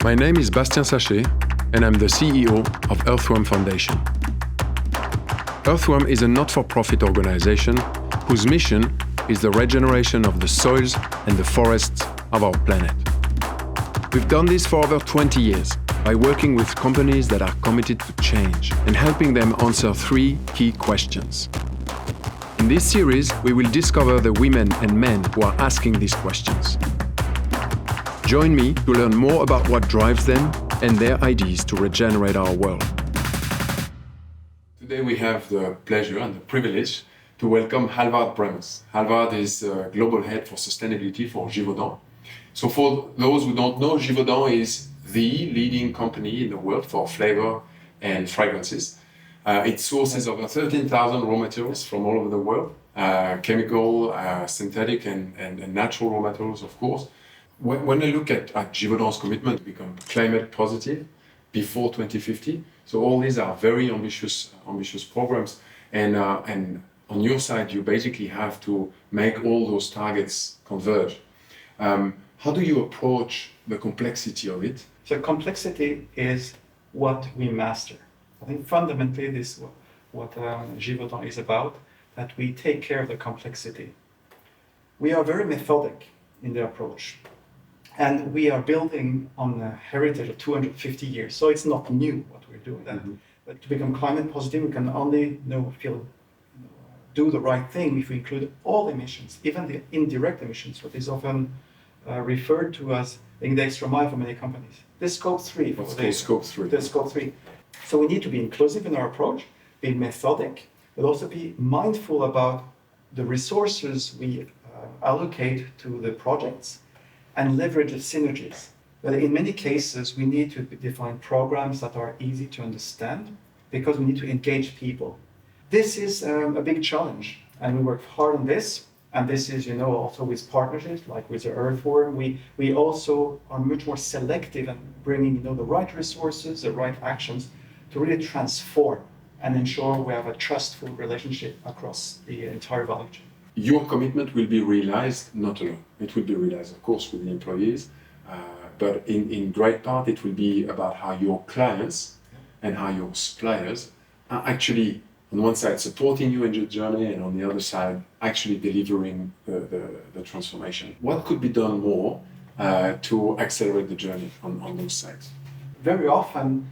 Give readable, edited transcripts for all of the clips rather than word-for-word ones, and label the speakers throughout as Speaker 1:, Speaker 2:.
Speaker 1: My name is Bastien Sachet, and I'm the CEO of Earthworm Foundation. Earthworm is a not-for-profit organization whose mission is the regeneration of the soils and the forests of our planet. We've done this for over 20 years by working with companies that are committed to change and helping them answer 3 key questions. In this series, we will discover the women and men who are asking these questions. Join me to learn more about what drives them and their ideas to regenerate our world. Today we have the pleasure and the privilege to welcome Hallvard Bremnes. Hallvard is Global Head for Sustainability for Givaudan. So for those who don't know, Givaudan is the leading company in the world for flavor and fragrances. It sources over 13,000 raw materials from all over the world, chemical, synthetic and natural raw materials, of course. When I look at Givaudan's commitment to become climate positive before 2050, so all these are very ambitious programs, and on your side, you basically have to make all those targets converge. How do you approach the complexity of it?
Speaker 2: So complexity is what we master. I think fundamentally this is what Givaudan is about, that we take care of the complexity. We are very methodic in the approach. And we are building on a heritage of 250 years. So it's not new what we're doing. Mm-hmm. But to become climate positive, we can only do the right thing if we include all emissions, even the indirect emissions, what is often referred to as being the extra mile for many companies. The scope 3.
Speaker 1: Scope 3.
Speaker 2: The scope 3. So we need to be inclusive in our approach, be methodic, but also be mindful about the resources we allocate to the projects and leverage the synergies. But in many cases, we need to define programs that are easy to understand because we need to engage people. This is a big challenge, and we work hard on this. And this is, also with partnerships like with the Earthworm. We also are much more selective and bringing, the right resources, the right actions to really transform and ensure we have a trustful relationship across the entire value chain.
Speaker 1: Your commitment will be realized not alone. It will be realized, of course, with the employees, but in great part, it will be about how your clients and how your suppliers are actually, on one side, supporting you in your journey, and on the other side, actually delivering the transformation. What could be done more to accelerate the journey on those sides?
Speaker 2: Very often,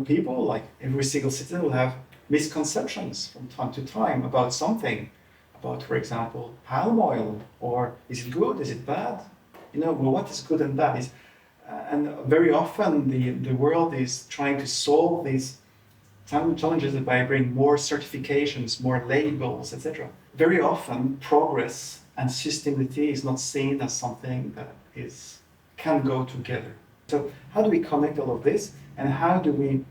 Speaker 2: people, like every single citizen, will have misconceptions from time to time about something, about, for example, palm oil, or is it good, is it bad? What is good and bad? And very often the world is trying to solve these challenges by bringing more certifications, more labels, etc. Very often progress and sustainability is not seen as something that can go together. So how do we connect all of this, and how do we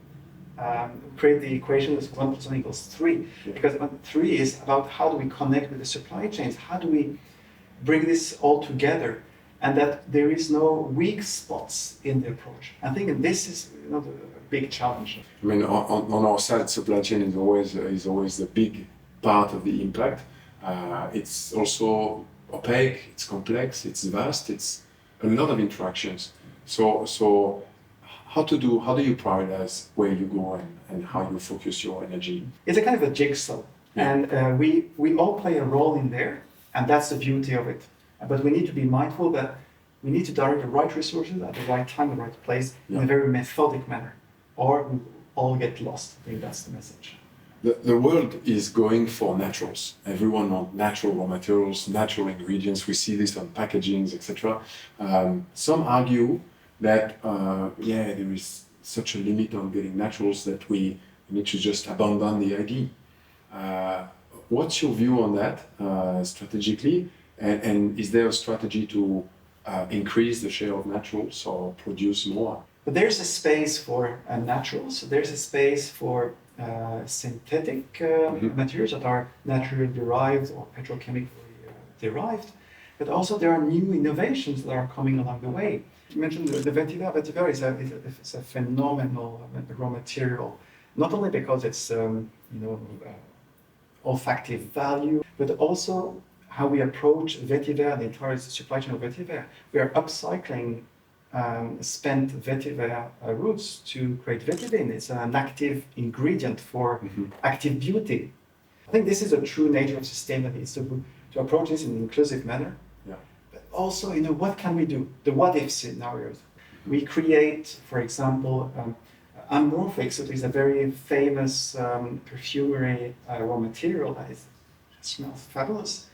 Speaker 2: create the equation that's 1 + 1 = 3? Because 3 is about how do we connect with the supply chains, how do we bring this all together, and that there is no weak spots in the approach. I think this is a big challenge.
Speaker 1: I mean, on our side, supply chain is always a big part of the impact. It's also opaque, it's complex, it's vast, it's a lot of interactions. So how do you prioritize where you go and how you focus your energy?
Speaker 2: It's a kind of a jigsaw, and we all play a role in there, and that's the beauty of it. But we need to be mindful that we need to direct the right resources at the right time, the right place, in a very methodic manner, or we all get lost. I think that's the message.
Speaker 1: The world is going for naturals. Everyone wants natural raw materials, natural ingredients. We see this on packagings, etc. Some argue that there is such a limit on getting naturals that we need to just abandon the idea. What's your view on that strategically? And is there a strategy to increase the share of naturals or produce more?
Speaker 2: But there's a space for naturals. There's a space for synthetic materials that are naturally derived or petrochemically derived. But also there are new innovations that are coming along the way. You mentioned the vetiver. Vetiver is a phenomenal raw material, not only because it's olfactive value, but also how we approach vetiver, the entire supply chain of vetiver. We are upcycling spent vetiver roots to create vetivin. It's an active ingredient for active beauty. I think this is a true nature of sustainability, is to approach this in an inclusive manner.
Speaker 1: Yeah.
Speaker 2: But also, what can we do? The what-if scenarios. We create, for example, amorphic, so there's a very famous perfumery raw material that smells fabulous.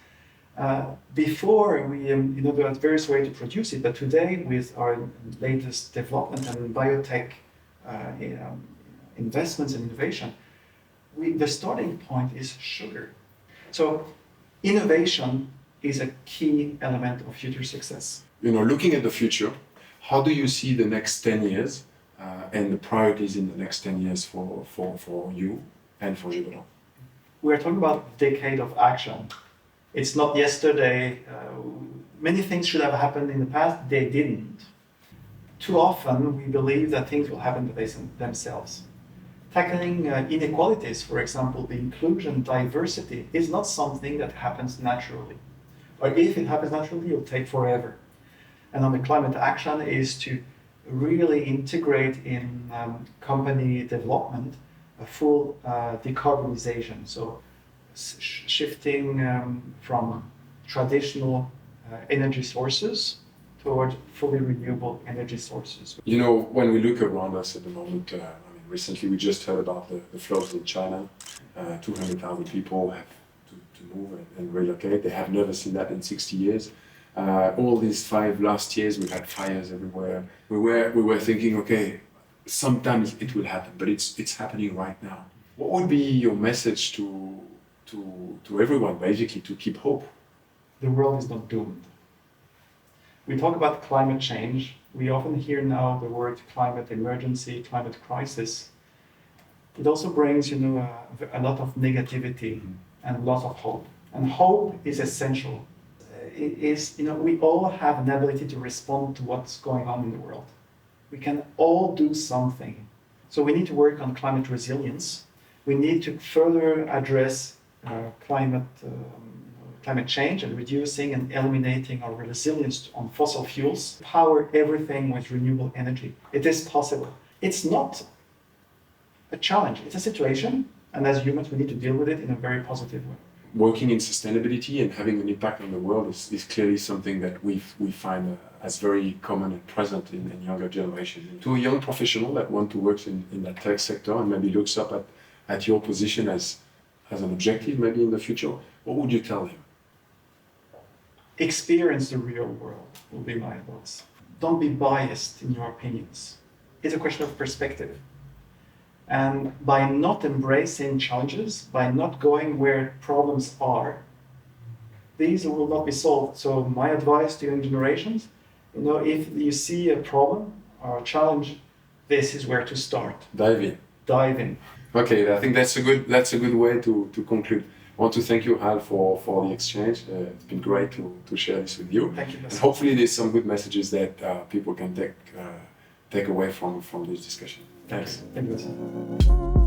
Speaker 2: Before we, there are various ways to produce it, but today with our latest development and biotech investments and innovation, the starting point is sugar. So innovation is a key element of future success.
Speaker 1: Looking at the future, how do you see the next 10 years and the priorities in the next 10 years for you and for Givaudan?
Speaker 2: We're talking about decade of action. It's not yesterday. Many things should have happened in the past, they didn't. Too often we believe that things will happen by themselves. Tackling inequalities, for example, the inclusion, diversity, is not something that happens naturally. Or if it happens naturally, it'll take forever. And on the climate action is to really integrate in company development a full decarbonization. So shifting from traditional energy sources toward fully renewable energy sources.
Speaker 1: When we look around us at the moment, recently we just heard about the floods in China. 200,000 people have to move and relocate. They have never seen that in 60 years. All these last years, we've had fires everywhere. We were thinking, okay, sometimes it will happen, but it's happening right now. What would be your message to everyone, basically, to keep hope?
Speaker 2: The world is not doomed. We talk about climate change. We often hear now the word climate emergency, climate crisis. It also brings, a lot of negativity and a lot of hope. And hope is essential. We all have an ability to respond to what's going on in the world. We can all do something. So we need to work on climate resilience. We need to further address climate change and reducing and eliminating our resilience on fossil fuels. Power everything with renewable energy. It is possible. It's not a challenge. It's a situation. And as humans, we need to deal with it in a very positive way.
Speaker 1: Working in sustainability and having an impact on the world is clearly something that we find as very common and present in younger generations. To a young professional that wants to work in that tech sector and maybe looks up at your position as an objective maybe in the future, what would you tell him?
Speaker 2: Experience the real world will be my advice. Don't be biased in your opinions. It's a question of perspective. And by not embracing challenges, by not going where problems are, these will not be solved. So my advice to young generations, if you see a problem or a challenge, this is where to start.
Speaker 1: Dive in.
Speaker 2: Dive in.
Speaker 1: Okay, I think that's a good way to conclude. I want to thank you, Hal, for the exchange. It's been great to share this with you.
Speaker 2: Thank you.
Speaker 1: And hopefully there's some good messages that people can take away from this discussion. Thanks.
Speaker 2: Thank you.